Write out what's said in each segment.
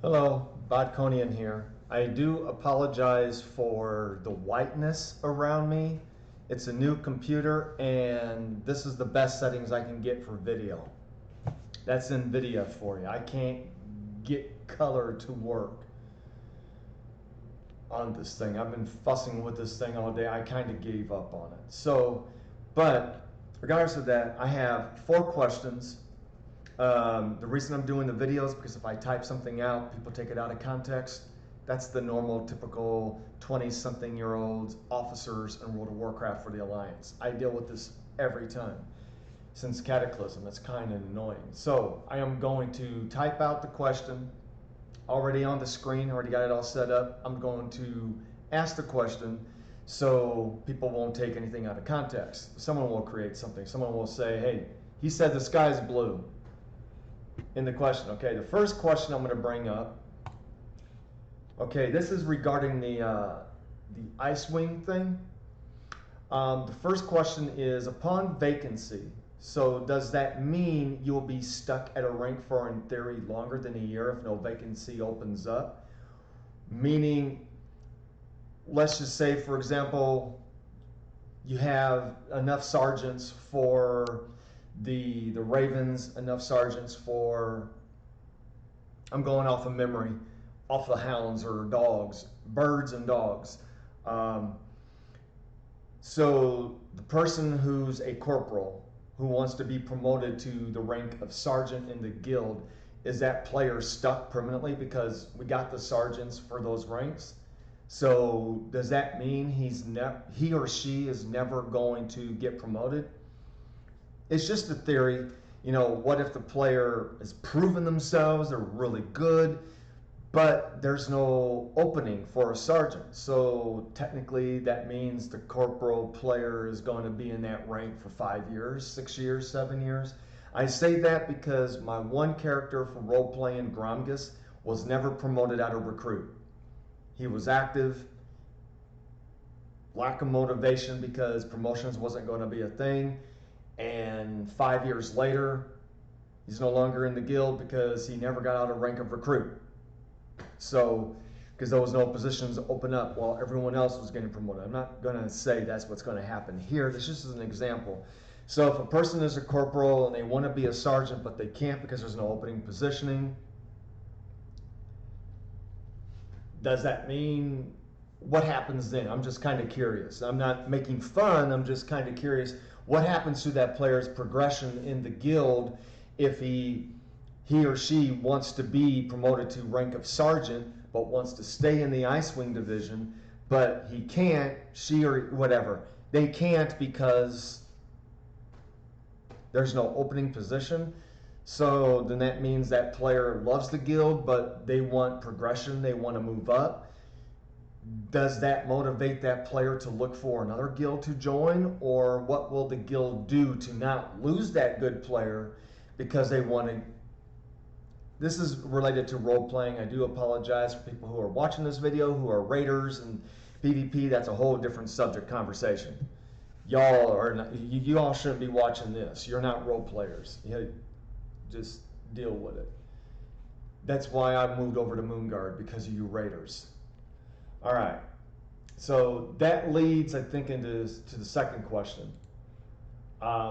Hello, Bodconian here. I do apologize for the whiteness around me. It's a new computer and this is the best settings I can get for video. That's NVIDIA for you. I can't get color to work on this thing. I've been fussing with this thing all day. I kind of gave up on it. But regardless of that, I have 4 questions. The reason I'm doing the videos because if I type something out, people take it out of context. That's the normal, typical 20-something-year-old officers in World of Warcraft for the Alliance. I deal with this every time since Cataclysm. It's kind of annoying. So I am going to type out the question already on the screen. Already got it all set up. I'm going to ask the question so people won't take anything out of context. Someone will create something. Someone will say, hey, he said the sky's blue in the question. Okay, the first question I'm going to bring up, okay, this is regarding the Ice-Wing thing. The first question is, upon vacancy, so does that mean you'll be stuck at a rank for, in theory, longer than a year if no vacancy opens up? Meaning, let's just say, for example, you have enough sergeants for the Ravens, enough sergeants for, I'm going off of memory, off the hounds or dogs, birds and dogs. So the person who's a corporal who wants to be promoted to the rank of sergeant in the guild, is that player stuck permanently because we got the sergeants for those ranks? So does that mean he or she is never going to get promoted? It's just a theory. You know, what if the player has proven themselves, they're really good, but there's no opening for a sergeant? So technically that means the corporal player is going to be in that rank for 5 years, 6 years, 7 years. I say that because my one character for role-playing, Gromgus, was never promoted out of recruit. He was active, lack of motivation because promotions wasn't going to be a thing. And 5 years later, he's no longer in the guild because he never got out of rank of recruit. So, because there was no positions open up while everyone else was getting promoted. I'm not going to say that's what's going to happen here. This just is an example. So if a person is a corporal and they want to be a sergeant, but they can't because there's no opening positioning, does that mean, what happens then? I'm just kind of curious. I'm not making fun. I'm just kind of curious. What happens to that player's progression in the guild if he or she wants to be promoted to rank of sergeant but wants to stay in the Ice-Wing division, but he can't, she or whatever, they can't because there's no opening position? So then that means that player loves the guild, but they want progression, they want to move up. Does that motivate that player to look for another guild to join? Or what will the guild do to not lose that good player because they want to? This is related to role-playing. I do apologize for people who are watching this video who are raiders and PvP. That's a whole different subject conversation. Y'all are not, you all shouldn't be watching this. You're not role players. You just deal with it. That's why I moved over to Moonguard, because of you raiders. All right, so that leads, I think, to the second question. I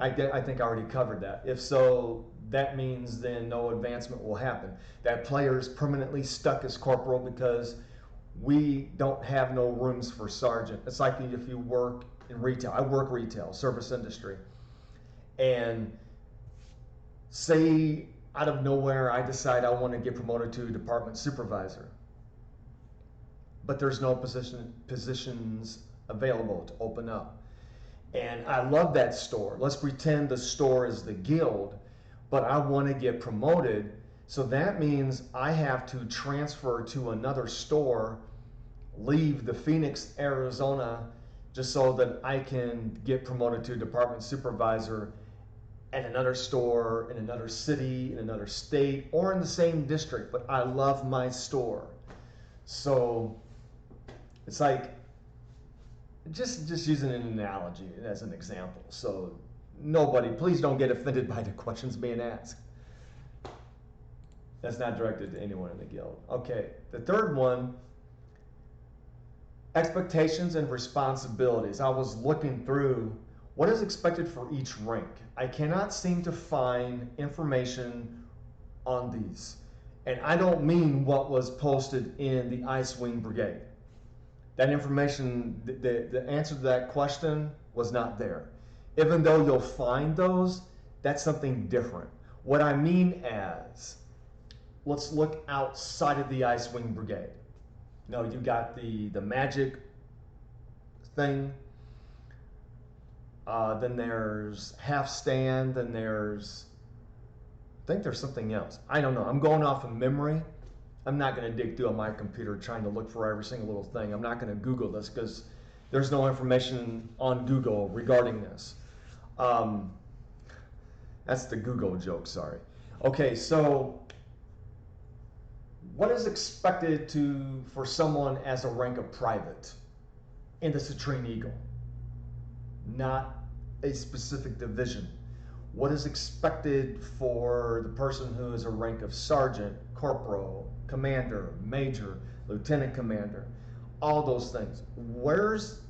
think I already covered that. If so, that means then no advancement will happen. That player is permanently stuck as corporal because we don't have no rooms for sergeant. It's like if you work in retail. I work retail, service industry. And say out of nowhere I decide I want to get promoted to department supervisor, but there's no positions available to open up. And I love that store. Let's pretend the store is the guild, but I want to get promoted. So that means I have to transfer to another store, leave the Phoenix, Arizona, just so that I can get promoted to department supervisor at another store, in another city, in another state, or in the same district, but I love my store. So it's like, just using an analogy as an example. So nobody, please don't get offended by the questions being asked. That's not directed to anyone in the guild. Okay, the third one, expectations and responsibilities. I was looking through what is expected for each rank. I cannot seem to find information on these. And I don't mean what was posted in the Icewing Brigade. That information, the answer to that question was not there. Even though you'll find those, that's something different. What I mean as, let's look outside of the Icewing Brigade. You know, you got the magic thing, then there's half stand, then there's, I think there's something else. I don't know. I'm going off of memory. I'm not going to dig through on my computer trying to look for every single little thing. I'm not going to Google this because there's no information on Google regarding this. That's the Google joke, sorry. Okay, so what is expected for someone as a rank of private in the Citrine Eagle? Not a specific division. What is expected for the person who is a rank of sergeant, corporal, commander, major, lieutenant commander, all those things? Where's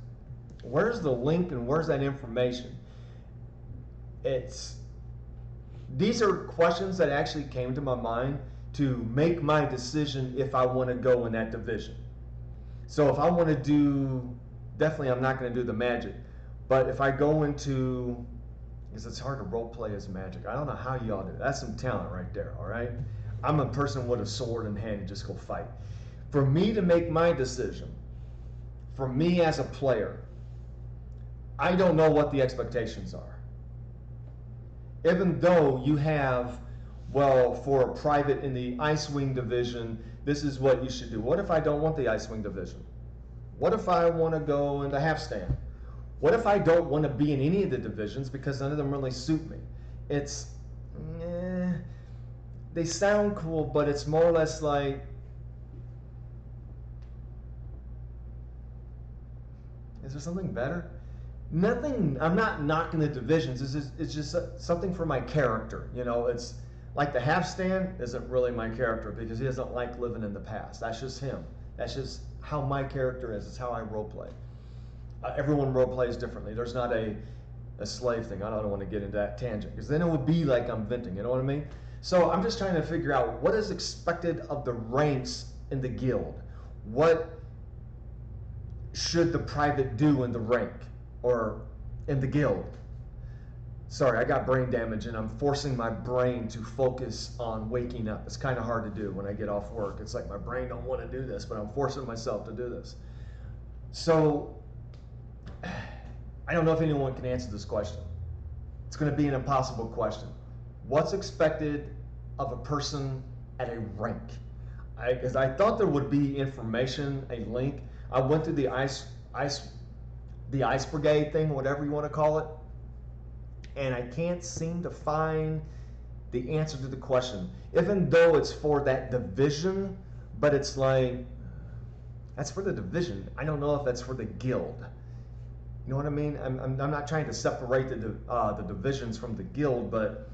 the link and where's that information? These are questions that actually came to my mind to make my decision if I want to go in that division. So if I want to do, definitely I'm not going to do the magic, but if I go into, because it's hard to role play as magic. I don't know how y'all do it. That's some talent right there, all right? I'm a person with a sword in hand and just go fight. For me to make my decision, for me as a player, I don't know what the expectations are. Even though you have, well, for a private in the Icewing division, this is what you should do. What if I don't want the Icewing division? What if I want to go into half stand? What if I don't want to be in any of the divisions because none of them really suit me? They sound cool, but it's more or less like, is there something better? Nothing. I'm not knocking the divisions. It's just something for my character. You know, it's like the half stand isn't really my character because he doesn't like living in the past. That's just him. That's just how my character is. It's how I role play. Everyone role plays differently. There's not a slave thing. I don't want to get into that tangent because then it would be like I'm venting. You know what I mean? So I'm just trying to figure out what is expected of the ranks in the guild. What should the private do in the rank or in the guild? Sorry, I got brain damage and I'm forcing my brain to focus on waking up. It's kind of hard to do when I get off work. It's like my brain don't want to do this, but I'm forcing myself to do this. So I don't know if anyone can answer this question. It's going to be an impossible question. What's expected of a person at a rank? Because I thought there would be information, a link. I went through the ice brigade thing, whatever you want to call it, and I can't seem to find the answer to the question. Even though it's for that division, but it's like, that's for the division. I don't know if that's for the guild. You know what I mean? I'm not trying to separate the divisions from the guild, but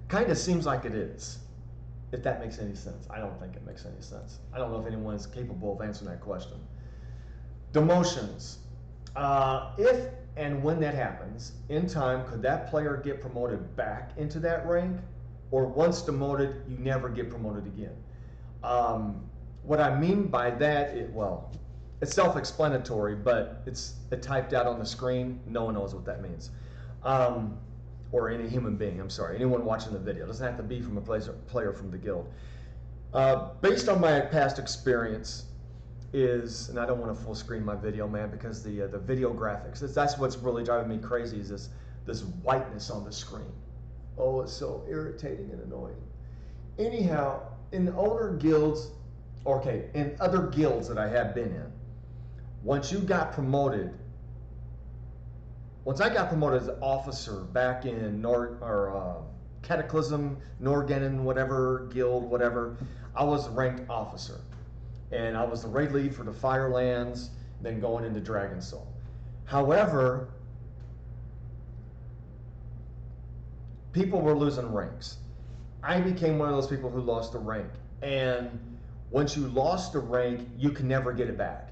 kind of seems like it is. If that makes any sense. I don't think it makes any sense. I don't know if anyone is capable of answering that question. Demotions. If and when that happens, in time, could that player get promoted back into that rank? Or once demoted, you never get promoted again? What I mean by that, it's self-explanatory, but it's typed out on the screen. No one knows what that means. Or any human being, I'm sorry. Anyone watching the video. It doesn't have to be from a player from the guild. Based on my past experience and I don't want to full screen my video, man, because the video graphics, that's what's really driving me crazy is this whiteness on the screen. Oh, it's so irritating and annoying. Anyhow, in older guilds, in other guilds that I have been in, once I got promoted as an officer back in Cataclysm, Norganon, whatever, guild, whatever, I was a ranked officer. And I was the raid lead for the Firelands, then going into Dragon Soul. However, people were losing ranks. I became one of those people who lost the rank. And once you lost a rank, you can never get it back.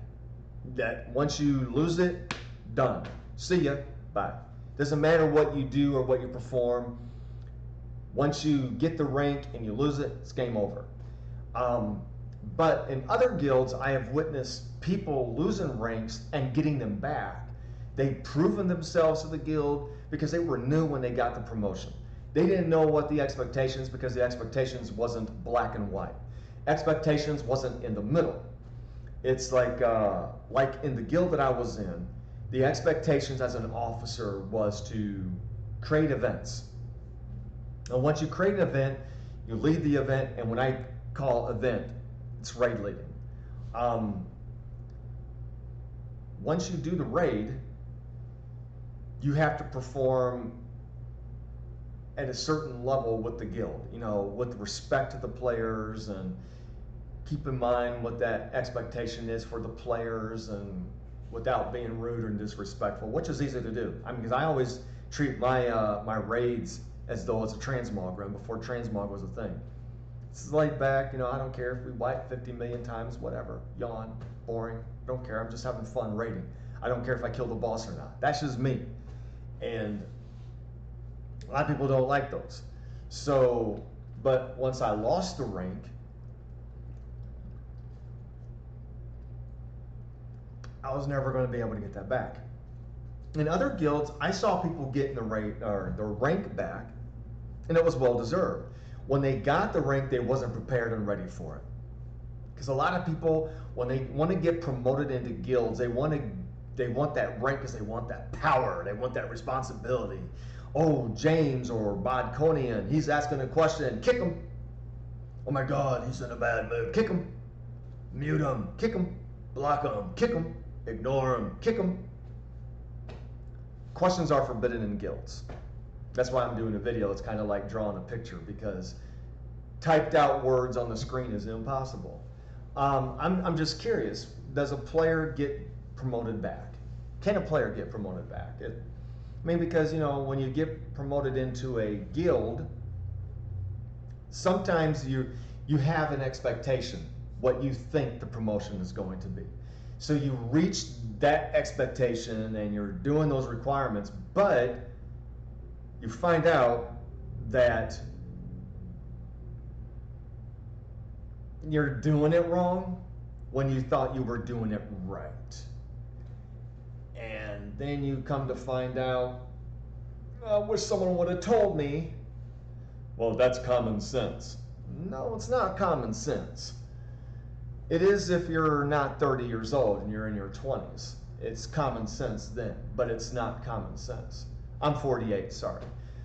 That once you lose it, done. See ya, bye. Doesn't matter what you do or what you perform. Once you get the rank and you lose it, it's game over. But in other guilds, I have witnessed people losing ranks and getting them back. They've proven themselves to the guild because they were new when they got the promotion. They didn't know what the expectations, because the expectations wasn't black and white. Expectations wasn't in the middle. It's like in the guild that I was in, the expectations as an officer was to create events. And once you create an event, you lead the event, and when I call event, it's raid leading. Once you do the raid, you have to perform at a certain level with the guild, you know, with respect to the players, and keep in mind what that expectation is for the players, and without being rude or disrespectful, which is easy to do. I mean, because I always treat my my raids as though it's a transmog run before transmog was a thing. It's laid back, you know, I don't care if we wipe 50 million times, whatever, yawn, boring, don't care, I'm just having fun raiding. I don't care if I kill the boss or not. That's just me. And a lot of people don't like those. So, but once I lost the rank, I was never going to be able to get that back. In other guilds, I saw people getting the rank back, and it was well deserved. When they got the rank, they wasn't prepared and ready for it. Because a lot of people, when they want to get promoted into guilds, they want that rank because they want that power, they want that responsibility. Oh, James or Bodconian, he's asking a question, kick him. Oh my God, he's in a bad mood, kick him. Mute him, kick him. Block him, kick him. Ignore him, kick him. Questions are forbidden in guilds. That's why I'm doing a video. It's kind of like drawing a picture, because typed out words on the screen is impossible. I'm just curious, does a player get promoted back? Can a player get promoted back? I mean, because, you know, when you get promoted into a guild, sometimes you have an expectation, what you think the promotion is going to be. So you reach that expectation and you're doing those requirements, but you find out that you're doing it wrong when you thought you were doing it right. And then you come to find out, I wish someone would have told me. Well, that's common sense. No, it's not common sense. It is if you're not 30 years old and you're in your 20s. It's common sense then, but it's not common sense. I'm 48, sorry.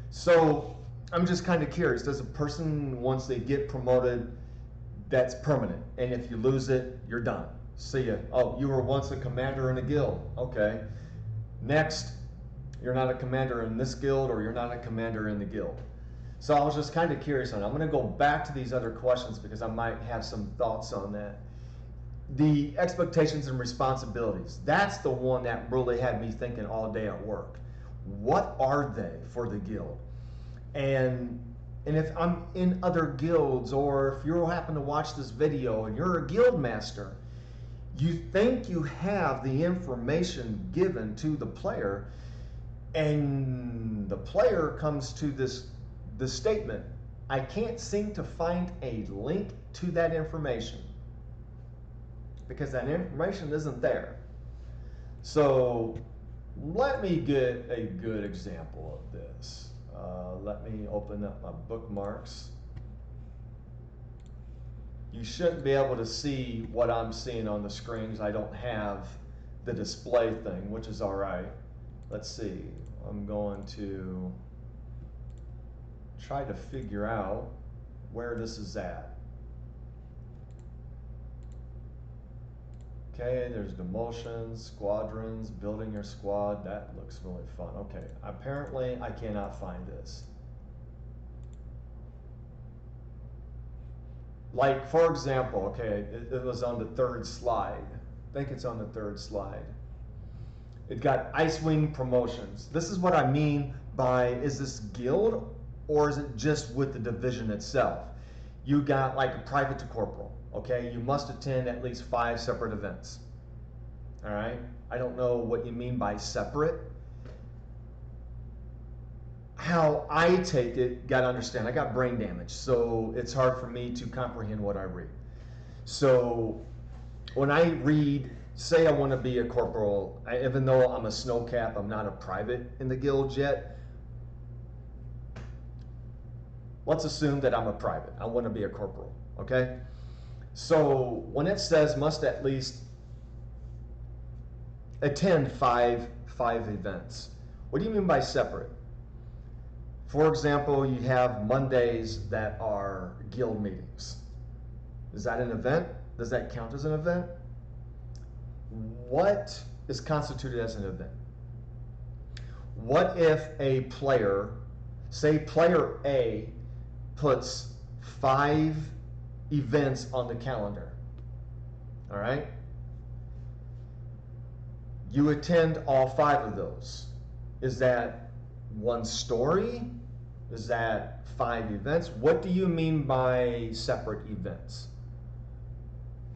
So I'm just kind of curious, does a person, once they get promoted, that's permanent? And if you lose it, you're done. See ya. Oh, you were once a commander in a guild. Okay. Next, you're not a commander in this guild, or you're not a commander in the guild. So I was just kind of curious on it. I'm going to go back to these other questions because I might have some thoughts on that. The expectations and responsibilities, that's the one that really had me thinking all day at work. What are they for the guild? And if I'm in other guilds, or if you happen to watch this video and you're a guild master, you think you have the information given to the player, and the player comes to this statement, I can't seem to find a link to that information, because that information isn't there. So let me get a good example of this. Let me open up my bookmarks. You shouldn't be able to see what I'm seeing on the screens. I don't have the display thing, which is all right. Let's see. I'm going to try to figure out where this is at. Okay, there's demotions, squadrons, building your squad. That looks really fun. Okay, apparently I cannot find this. Like, for example, okay, it was on the third slide. I think it's on the third slide. It got Icewing promotions. This is what I mean by, is this guild or is it just with the division itself? You got like a private to corporal, okay? You must attend at least 5 separate events, all right? I don't know what you mean by separate. How I take it, got to understand, I got brain damage, so it's hard for me to comprehend what I read. So when I read, say I want to be a corporal, even though I'm a snow cap, I'm not a private in the guild yet. Let's assume that I'm a private. I want to be a corporal, okay? So when it says must at least attend five events, what do you mean by separate? For example, you have Mondays that are guild meetings. Is that an event? Does that count as an event? What is constituted as an event? What if a player, say player A, puts 5 events on the calendar, all right? You attend all 5 of those. Is that one story? Is that 5 events? What do you mean by separate events?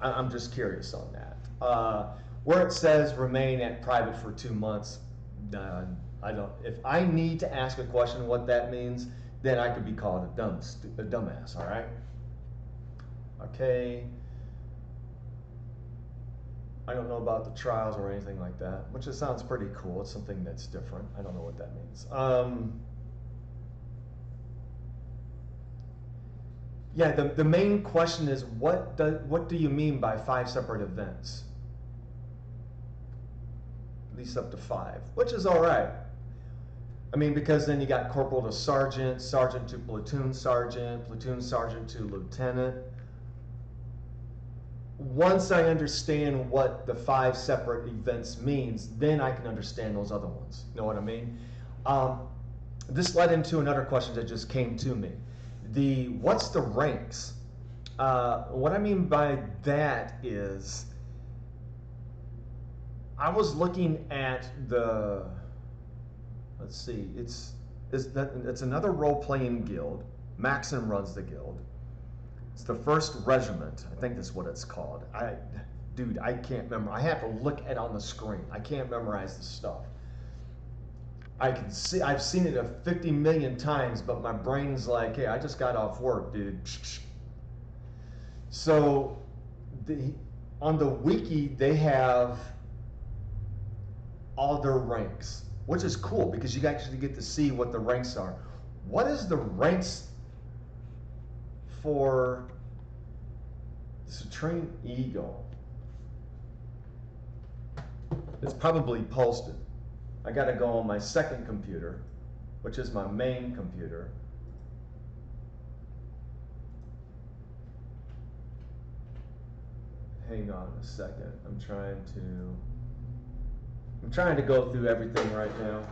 I'm just curious on that. Where it says remain at private for 2 months, I don't. If I need to ask a question what that means, then I could be called a dumbass. All right. Okay. I don't know about the trials or anything like that, which it sounds pretty cool. It's something that's different. I don't know what that means. Yeah, the main question is what do you mean by 5 separate events? At least up to 5, which is all right. I mean, because then you got corporal to sergeant, sergeant to platoon sergeant to lieutenant. Once I understand what the 5 separate events means, then I can understand those other ones. You know what I mean? This led into another question that just came to me. What's the ranks? What I mean by that is, I was looking at the, let's see, it's another role-playing guild. Maxon runs the guild. It's the 1st Regiment. I think that's what it's called. Dude, I can't remember. I have to look at it on the screen. I can't memorize the stuff. I've seen it 50 million times, but my brain's like, hey, I just got off work, dude. So on the wiki, they have all their ranks, which is cool because you actually get to see what the ranks are. What is the ranks for Citrine Eagle? It's probably posted. I got to go on my 2nd computer, which is my main computer. Hang on a second. I'm trying to go through everything right now.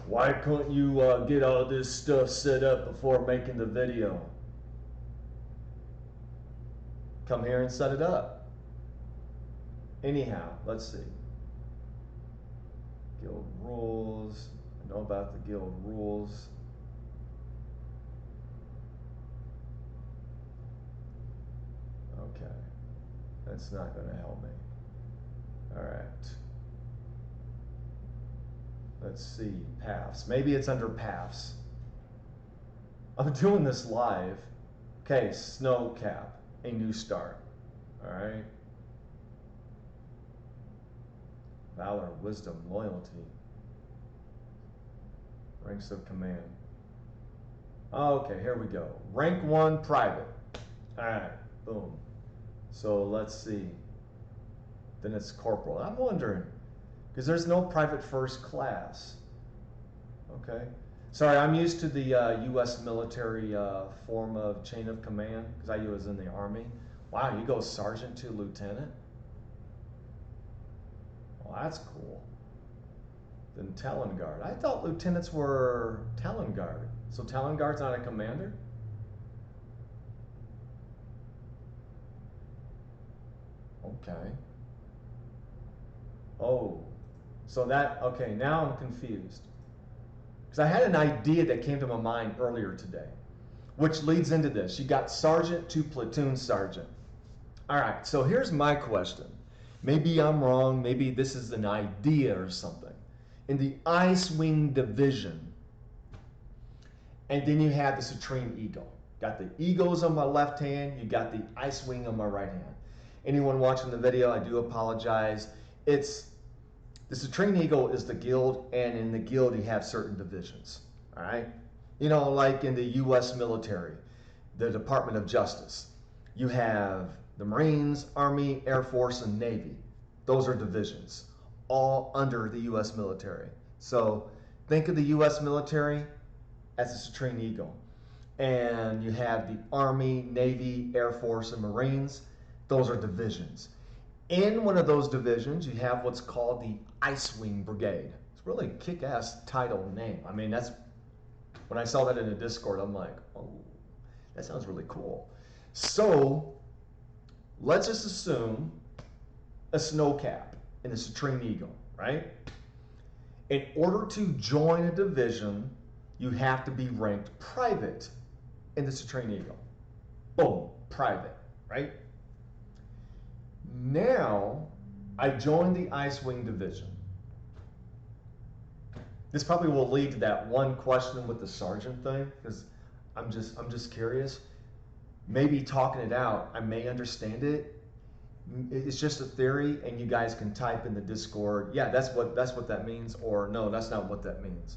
Why couldn't you get all this stuff set up before making the video? Come here and set it up. Anyhow, let's see. Guild rules. I know about the guild rules. Okay. That's not going to help me. All right. Let's see. Paths. Maybe it's under paths. I'm doing this live. Okay, snow cap. A new start. All right. Valor, wisdom, loyalty. Ranks of command. Okay, here we go. Rank 1, private. All right, boom. So let's see. Then it's corporal. I'm wondering, because there's no private 1st class. Okay. Sorry, I'm used to the U.S. military form of chain of command, because I was in the Army. Wow, you go sergeant to lieutenant? Well, that's cool. Then Talon Guard. I thought lieutenants were Talon Guard. So Talon Guard's not a commander? Okay. Oh, so okay, now I'm confused. Because I had an idea that came to my mind earlier today. which leads into this. You got sergeant to platoon sergeant. All right, so here's my question. Maybe I'm wrong, maybe this is an idea or something. In the Ice Wing Division, and then you have the Citrine Eagle. Got the Eagles on my left hand, you got the Ice Wing on my right hand. Anyone watching the video, I do apologize. The Citrine Eagle is the guild, and in the guild you have certain divisions, all right? You know, like in the US military, the Department of Justice, you have the Marines, Army, Air Force, and Navy. Those are divisions, all under the US military. So think of the US military as the Citrine Eagle. And you have the Army, Navy, Air Force, and Marines. Those are divisions. In one of those divisions, you have what's called the Ice Wing Brigade. It's really a kick-ass title name. I mean, when I saw that in the Discord, I'm like, oh, that sounds really cool. So let's just assume a snowcap in the Citrine Eagle, right? In order to join a division, you have to be ranked private in the Citrine Eagle. Boom, private, right? Now, I joined the Ice Wing Division. This probably will lead to that one question with the sergeant thing, because I'm just curious. Maybe talking it out, I may understand it. It's just a theory, and you guys can type in the Discord, yeah, that's what that means, or no, that's not what that means.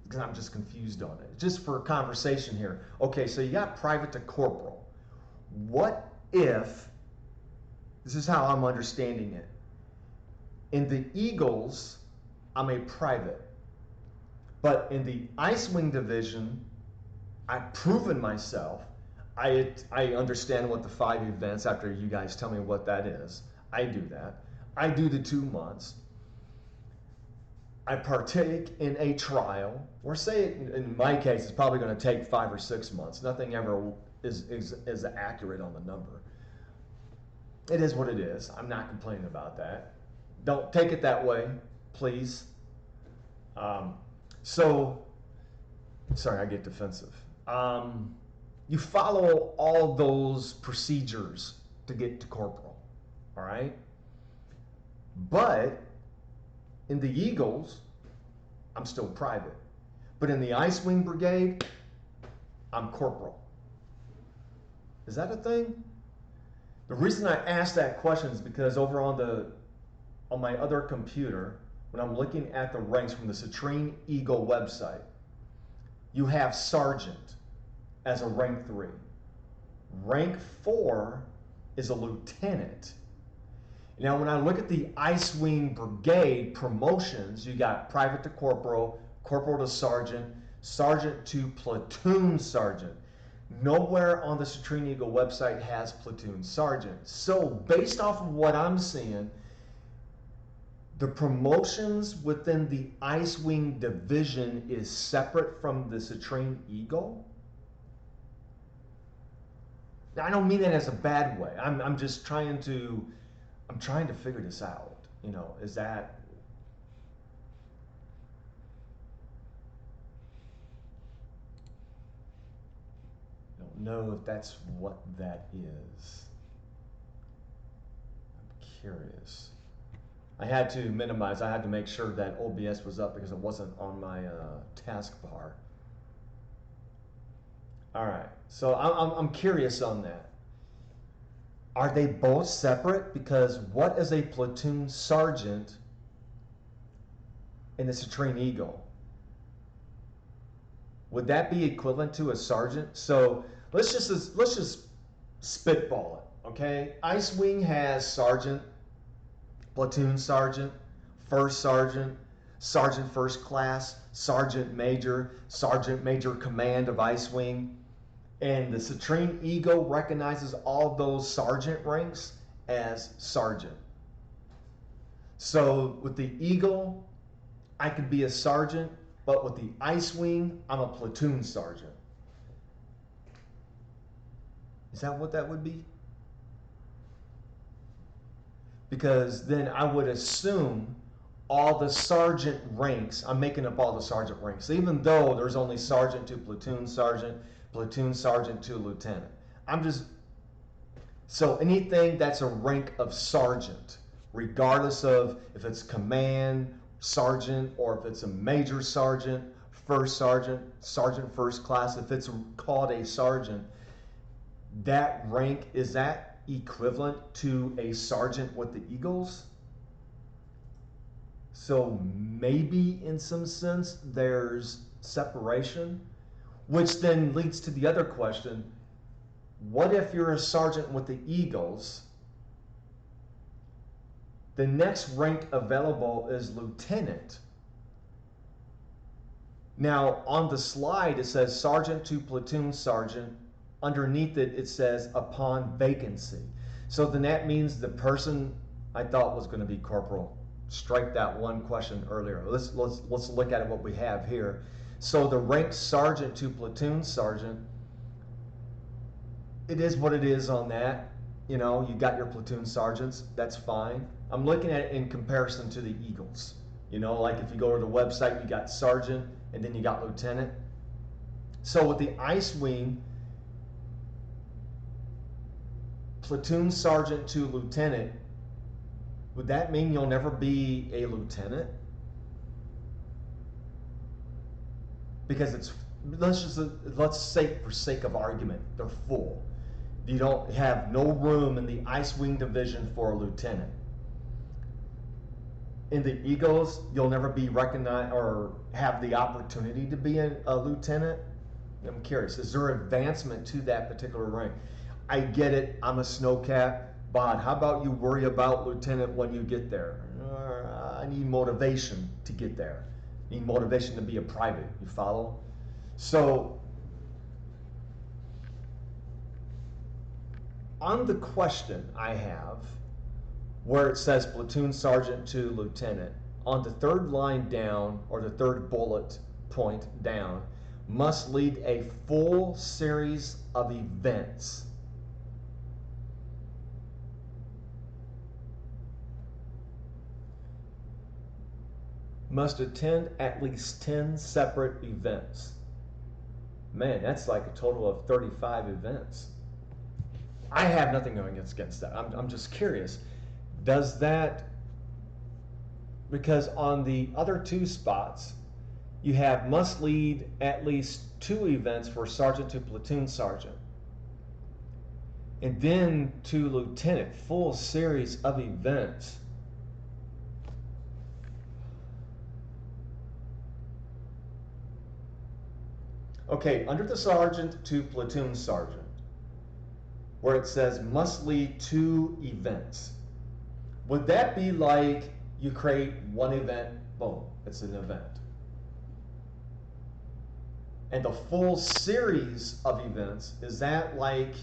Because I'm just confused on it. Just for conversation here. Okay, so you got private to corporal. What if, this is how I'm understanding it, in the Eagles, I'm a private, but in the Ice Wing Division, I've proven myself. I understand what the 5 events, after you guys tell me what that is. I do that. I do the 2 months. I partake in a trial, or say in my case, it's probably going to take 5 or 6 months. Nothing ever is accurate on the number. It is what it is. I'm not complaining about that. Don't take it that way, please. Sorry, I get defensive. You follow all those procedures to get to corporal, all right? But in the Eagles, I'm still private. But in the Ice Wing Brigade, I'm corporal. Is that a thing? The reason I asked that question is because over on my other computer, when I'm looking at the ranks from the Citrine Eagle website, you have sergeant as a rank 3. Rank 4 is a lieutenant. Now, when I look at the Ice Wing Brigade promotions, you got private to corporal, corporal to sergeant, sergeant to platoon sergeant. Nowhere on the Citrine Eagle website has platoon sergeant. So based off of what I'm seeing, the promotions within the Ice Wing Division is separate from the Citrine Eagle. Now, I don't mean that as a bad way. I'm just trying to figure this out. You know, is that, I don't know if that's what that is. I'm curious. I had to minimize, I had to make sure that OBS was up because it wasn't on my taskbar. All right, so I'm curious on that. Are they both separate? Because what is a platoon sergeant in the Citrine Eagle? Would that be equivalent to a sergeant? So let's just spitball it, okay? Ice Wing has sergeant, platoon sergeant, first sergeant, sergeant first class, sergeant major command of Ice Wing. And the Citrine Eagle recognizes all those sergeant ranks as sergeant. So with the Eagle, I could be a sergeant, but with the Ice Wing, I'm a platoon sergeant. Is that what that would be? Because then I would assume all the sergeant ranks. I'm making up all the sergeant ranks, even though there's only sergeant to platoon sergeant to lieutenant. So anything that's a rank of sergeant, regardless of if it's command, sergeant, or if it's a major sergeant, first sergeant, sergeant first class, if it's called a sergeant, that rank, is that equivalent to a sergeant with the Eagles? So maybe in some sense there's separation, which then leads to the other question. What if you're a sergeant with the Eagles? The next rank available is lieutenant. Now on the slide it says sergeant to platoon sergeant. Underneath it, it says upon vacancy. So then that means the person I thought was going to be corporal. Strike that one question earlier. Let's look at what we have here. So the rank sergeant to platoon sergeant, it is what it is on that. You know, you got your platoon sergeants, that's fine. I'm looking at it in comparison to the Eagles. You know, like if you go to the website, you got sergeant and then you got lieutenant. So with the Ice Wing, platoon sergeant to lieutenant, would that mean you'll never be a lieutenant? Because let's say for sake of argument, they're full. You don't have no room in the Ice Wing division for a lieutenant. In the Eagles, you'll never be recognized or have the opportunity to be a lieutenant. I'm curious, is there advancement to that particular rank? I get it, I'm a snowcat, but how about you worry about lieutenant when you get there? I need motivation to get there. I need motivation to be a private, you follow? So, on the question I have, where it says platoon sergeant to lieutenant, on the third line down, or the third bullet point down, must lead a full series of events. Must attend at least 10 separate events. Man, that's like a total of 35 events. I have nothing going against that. I'm just curious. Does that, because on the other two spots, you have must lead at least 2 events for sergeant to platoon sergeant. And then to lieutenant, full series of events. Okay, under the sergeant to platoon sergeant, where it says must lead 2 events, would that be like you create one event, boom, it's an event. And the full series of events, is that like,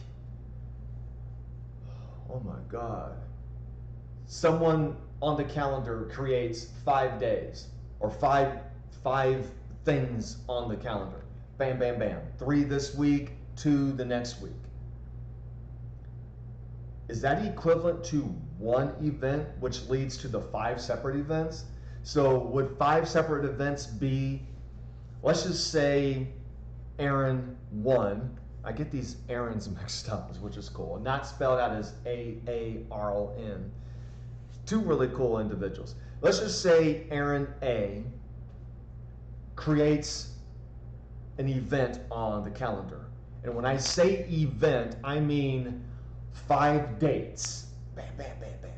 oh my God, someone on the calendar creates 5 days or five things on the calendar. Bam, bam, bam. 3 this week, 2 the next week. Is that equivalent to 1 event, which leads to the 5 separate events? So would 5 separate events be, let's just say Aaron 1. I get these Aarons mixed up, which is cool. Not spelled out as A-A-R-O-N. 2 really cool individuals. Let's just say Aaron A creates an event on the calendar. And when I say event, I mean 5 dates. Bam, bam, bam, bam.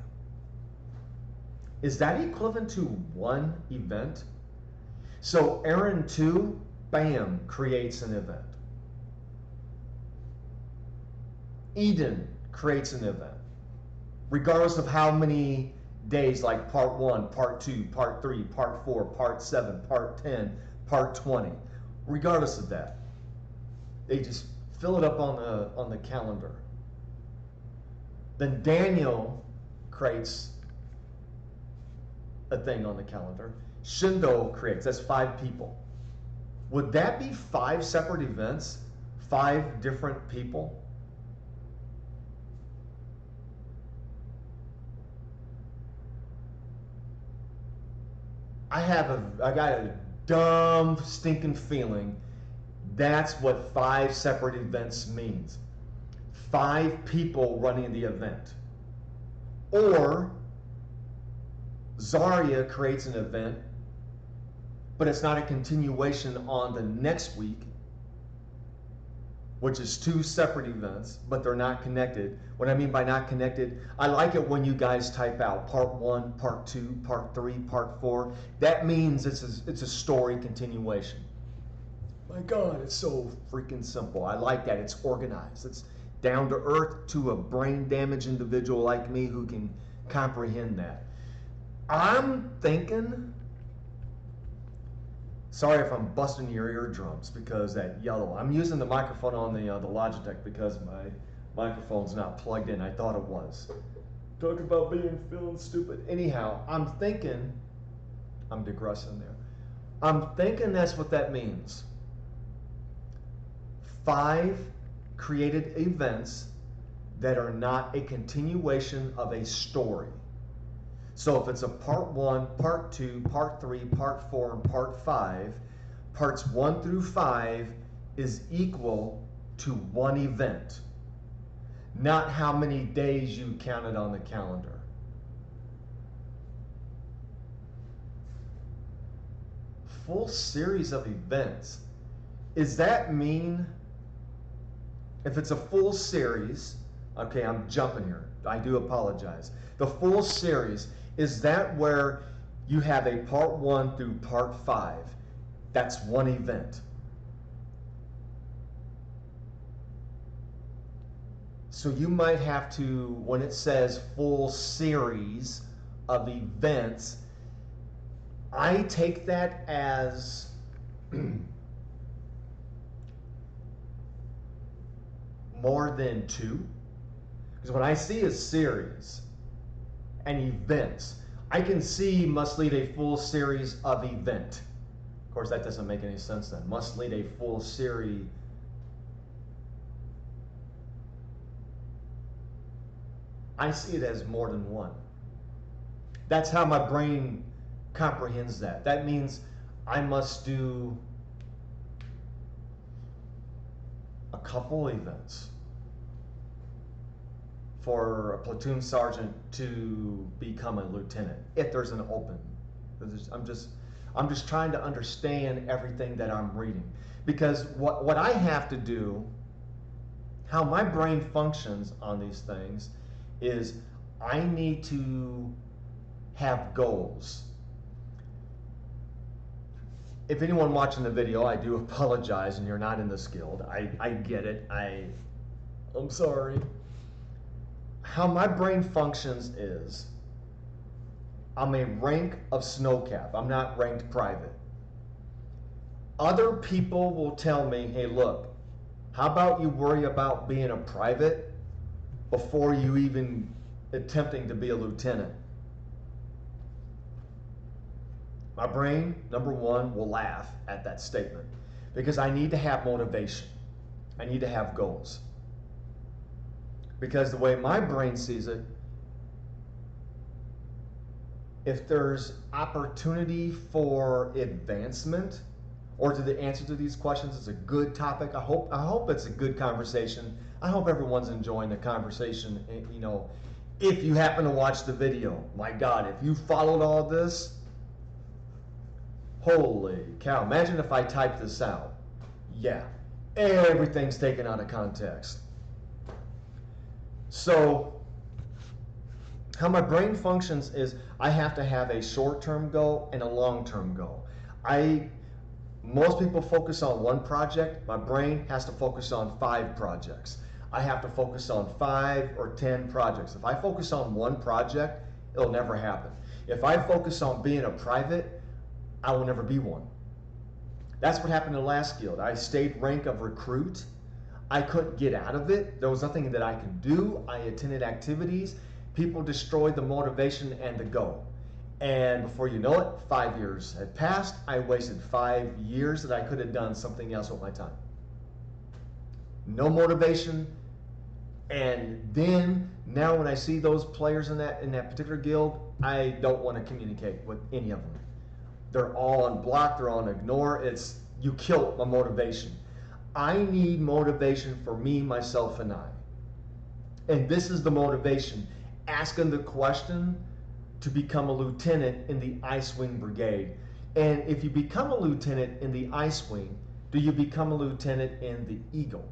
Is that equivalent to 1 event? So Aaron 2, bam, creates an event. Eden creates an event. Regardless of how many days, like part 1, part 2, part 3, part 4, part 7, part 10, part 20. Regardless of that, they just fill it up on the calendar. Then Daniel creates a thing on the calendar. Shindo creates, that's 5 people. Would that be 5 separate events? 5 different people? I got a dumb, stinking feeling that's what 5 separate events means. 5 people running the event. Or Zarya creates an event, but it's not a continuation on the next week, which is 2 separate events, but they're not connected. What I mean by not connected, I like it when you guys type out part 1, part 2, part 3, part 4. That means it's a story continuation. My God, it's so freaking simple. I like that. It's organized. It's down to earth to a brain damaged individual like me who can comprehend that. I'm thinking, sorry if I'm busting your eardrums because that yellow. I'm using the microphone on the Logitech because my microphone's not plugged in. I thought it was. Talk about feeling stupid. Anyhow, I'm thinking, I'm digressing there. I'm thinking that's what that means. 5 created events that are not a continuation of a story. So if it's a part 1, part 2, part 3, part 4, and part 5, parts 1 through 5 is equal to 1 event, not how many days you counted on the calendar. Full series of events. Does that mean if it's a full series, okay, I'm jumping here. I do apologize. The full series, is that where you have a part 1 through part 5? That's 1 event. So you might have to, when it says full series of events, I take that as more than 2. Because when I see a series and events, I can see must lead a full series of event. Of course, that doesn't make any sense then. Must lead a full series. I see it as more than 1. That's how my brain comprehends that. That means I must do a couple events for a platoon sergeant to become a lieutenant, if there's an open. I'm just trying to understand everything that I'm reading, because what I have to do, how my brain functions on these things, is I need to have goals. If anyone watching the video, I do apologize, and you're not in this guild. I get it. I'm sorry. How my brain functions is, I'm a rank of snowcap. I'm not ranked private. Other people will tell me, hey, look, how about you worry about being a private before you even attempting to be a lieutenant? My brain, number 1, will laugh at that statement because I need to have motivation. I need to have goals. Because the way my brain sees it, if there's opportunity for advancement, or to the answer to these questions, is a good topic. I hope it's a good conversation. I hope everyone's enjoying the conversation. You know, if you happen to watch the video, my God, if you followed all this, holy cow! Imagine if I typed this out. Yeah, everything's taken out of context. So, how my brain functions is I have to have a short-term goal and a long-term goal. Most people focus on 1 project. My brain has to focus on 5 projects. I have to focus on 5 or 10 projects. If I focus on 1 project, it'll never happen. If I focus on being a private, I will never be one. That's what happened in the last guild. I stayed rank of recruit. I couldn't get out of it. There was nothing that I could do. I attended activities. People destroyed the motivation and the goal. And before you know it, 5 years had passed. I wasted 5 years that I could have done something else with my time. No motivation. And then, now when I see those players in that particular guild, I don't want to communicate with any of them. They're all on block, they're on ignore. It's, you killed my motivation. I need motivation for me, myself, and I. And this is the motivation. Asking the question to become a lieutenant in the Ice Wing Brigade. And if you become a lieutenant in the Ice Wing, do you become a lieutenant in the Eagle?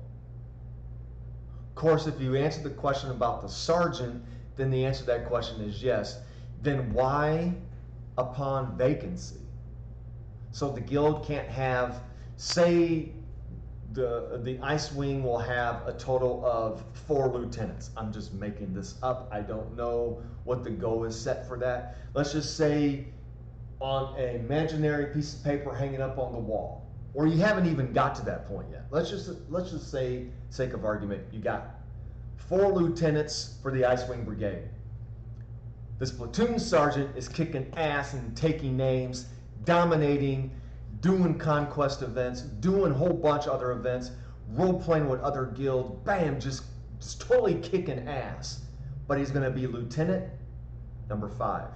Of course, if you answer the question about the sergeant, then the answer to that question is yes. Then why upon vacancy? So the guild can't have, say the Ice Wing will have a total of 4 lieutenants. I'm just making this up. I don't know what the goal is set for that. Let's just say on an imaginary piece of paper hanging up on the wall, or you haven't even got to that point yet. Let's just say, sake of argument, you got 4 lieutenants for the Ice Wing Brigade. This platoon sergeant is kicking ass and taking names, dominating, doing conquest events, doing a whole bunch of other events, role-playing with other guilds, bam, just totally kicking ass. But he's going to be lieutenant number 5.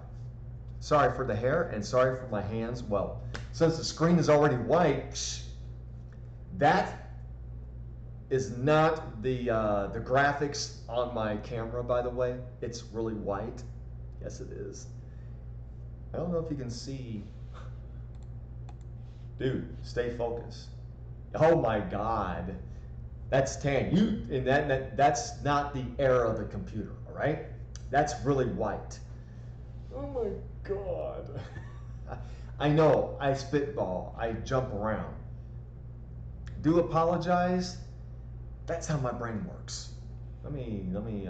Sorry for the hair and sorry for my hands. Well, since the screen is already white, that is not the graphics on my camera, by the way. It's really white. Yes, it is. I don't know if you can see. Dude, stay focused. Oh my God, that's tan. That's not the era of the computer. All right, that's really white. Oh my God. I know. I spitball. I jump around. Do apologize. That's how my brain works. Let me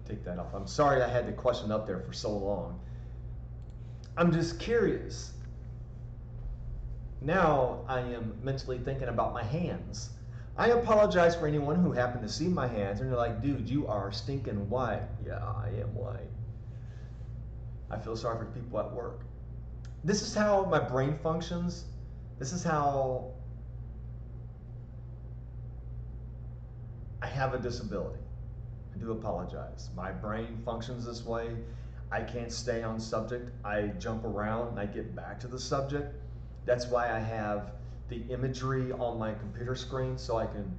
take that off. I'm sorry I had the question up there for so long. I'm just curious. Now I am mentally thinking about my hands. I apologize for anyone who happened to see my hands and they're like, dude, you are stinking white. Yeah, I am white. I feel sorry for the people at work. This is how my brain functions. This is how I have a disability. I do apologize. My brain functions this way. I can't stay on subject. I jump around and I get back to the subject. That's why I have the imagery on my computer screen so I can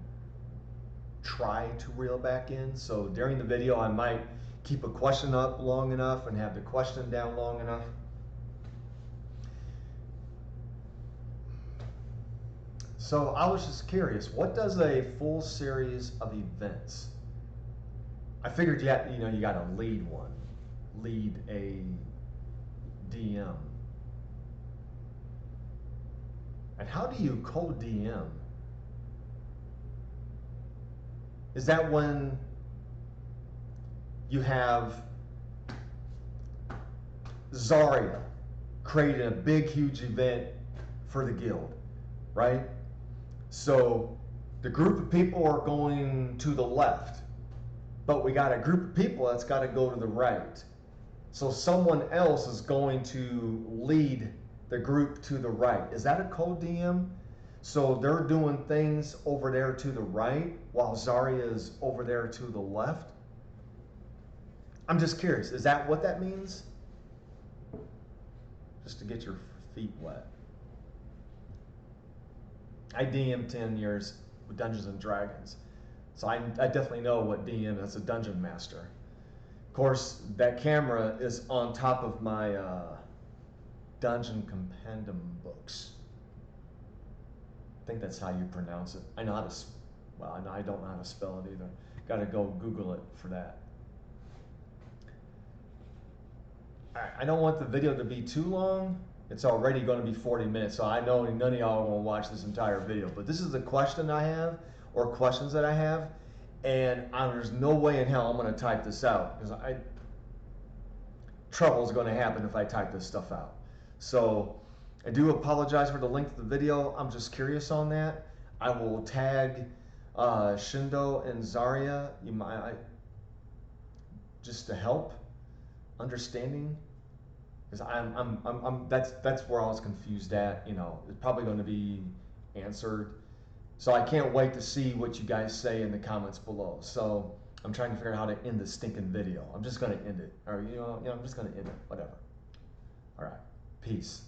try to reel back in. So during the video, I might keep a question up long enough and have the question down long enough. So I was just curious, what does a full series of events? I figured you got to lead one, lead a DM. And how do you co-DM? Is that when you have Zarya creating a big, huge event for the guild, right? So the group of people are going to the left, but we got a group of people that's got to go to the right. So someone else is going to lead the group to the right. Is that a co-DM? So they're doing things over there to the right while Zarya is over there to the left? I'm just curious, is that what that means? Just to get your feet wet. I DM 10 years with Dungeons and Dragons. So I definitely know what DM is, a dungeon master. Of course, that camera is on top of my Dungeon Compendium books. I think that's how you pronounce it. I know how to, well, I don't know how to spell it either. Got to go Google it for that. I don't want the video to be too long. It's already going to be 40 minutes, so I know none of y'all are going to watch this entire video. But this is the question I have, or questions that I have, and there's no way in hell I'm going to type this out, because trouble is going to happen if I type this stuff out. So I do apologize for the length of the video. I'm just curious on that. I will tag Shindo and Zarya. Just to help understanding, because that's where I was confused at. You know, it's probably going to be answered. So I can't wait to see what you guys say in the comments below. So I'm trying to figure out how to end this stinking video. I'm just going to end it, or I'm just going to end it. Whatever. All right. Peace.